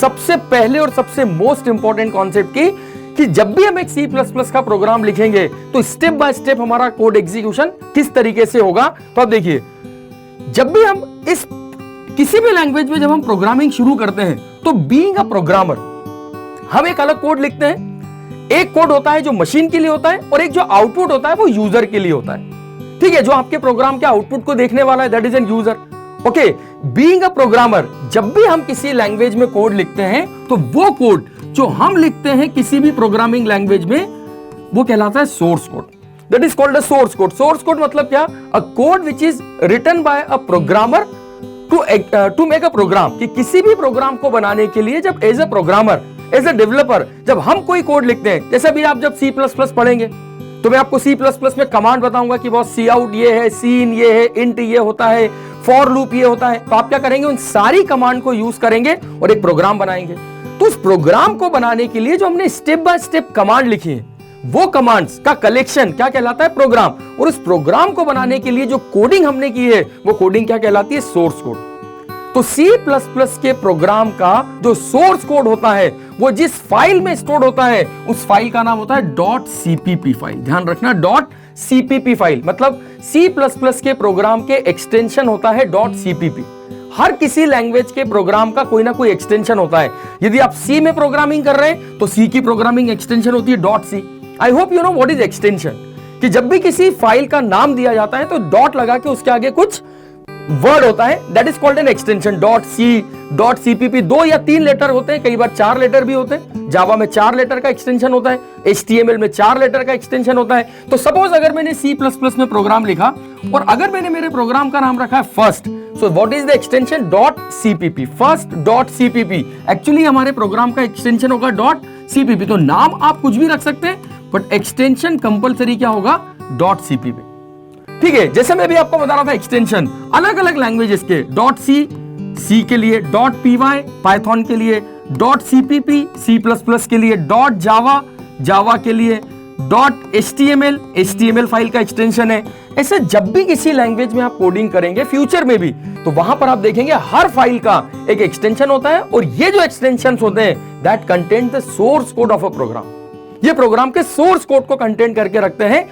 सबसे पहले और सबसे मोस्ट इंपॉर्टेंट कॉन्सेप्ट की कि जब भी हम एक C++ का प्रोग्राम लिखेंगे तो स्टेप बाय स्टेप हमारा कोड एग्जीक्यूशन किस तरीके से होगा। तो आप देखिए, जब भी हम इस किसी भी लैंग्वेज में जब हम प्रोग्रामिंग शुरू करते हैं तो बीइंग अ प्रोग्रामर हम एक अलग कोड लिखते हैं। एक कोड होता है जो मशीन के लिए होता है और एक जो आउटपुट होता है वो यूजर के लिए होता है। ठीक है, जो आपके प्रोग्राम के आउटपुट को देखने वाला है that is an user. Okay, being a programmer जब भी हम किसी लैंग्वेज में कोड लिखते हैं तो वो कोड जो हम लिखते हैं किसी भी प्रोग्रामिंग लैंग्वेज में वो कहलाता है source code. That is called a source code. Source code मतलब क्या? A code which is written by a programmer to make a program, कि किसी भी प्रोग्राम को बनाने के लिए जब as a programmer, as a developer जब हम कोई कोड लिखते हैं, जैसे भी आप जब C++ पढ़ेंगे तो मैं आपको C++ में कमांड बताऊंगा कि बहुत सी आउट ये है, सीन ये है, इंट ये होता है, फॉर लूप ये होता है। तो आप क्या करेंगे? उन सारी कमांड को यूज करेंगे और एक प्रोग्राम बनाएंगे। तो उस प्रोग्राम को बनाने के लिए जो हमने स्टेप बाय स्टेप कमांड लिखी है वो कमांड्स का कलेक्शन क्या कहलाता है? प्रोग्राम। और उस प्रोग्राम को बनाने के लिए जो कोडिंग हमने की है वो कोडिंग क्या कहलाती है? Source code. तो C++ के प्रोग्राम का जो सोर्स कोड होता है वो जिस फाइल में स्टोर होता है उस फाइल का नाम होता है .cpp फाइल। ध्यान रखना, .cpp फाइल मतलब C++ के प्रोग्राम के एक्सटेंशन होता है .cpp। हर किसी लैंग्वेज के प्रोग्राम का कोई ना कोई एक्सटेंशन होता है। यदि आप C में प्रोग्रामिंग कर रहे हैं तो C की प्रोग्रामिंग एक्सटेंशन होती है .c। I hope you know what is extension, कि जब भी किसी फाइल का नाम दिया जाता है तो डॉट लगा के उसके आगे कुछ वर्ड होता है, that is called an extension. .c, .cpp 2 या 3 लेटर होते हैं, कई बार 4 लेटर भी होते हैं। जावा में 4 लेटर का एक्सटेंशन होता है, HTML में 4 लेटर का एक्सटेंशन होता है। तो सपोज अगर मैंने C++ में प्रोग्राम लिखा और अगर मैंने मेरे प्रोग्राम का नाम रखा है first, so what is the extension? .cpp, first .cpp। Actually हमारे प्रोग्राम का एक्सटेंशन होगा .cpp। तो नाम आप कुछ भी रख सकते हैं बट एक्सटेंशन कंपलसरी क्या होगा? .cpp। ठीक है, जैसे मैं भी आपको बता रहा था एक्सटेंशन अलग अलग लैंग्वेजेस के, .c सी के लिए, .py पाइथन के लिए, .cpp C++ के लिए, .java जावा के लिए, .html फाइल का एक्सटेंशन है। ऐसे जब भी किसी लैंग्वेज में आप कोडिंग करेंगे फ्यूचर में भी तो वहां पर आप देखेंगे हर फाइल का एक एक्सटेंशन होता है और ये जो एक्सटेंशंस होते हैं that contain the source code of a program. ये प्रोग्राम के सोर्स कोड को कंटेन करके रखते हैं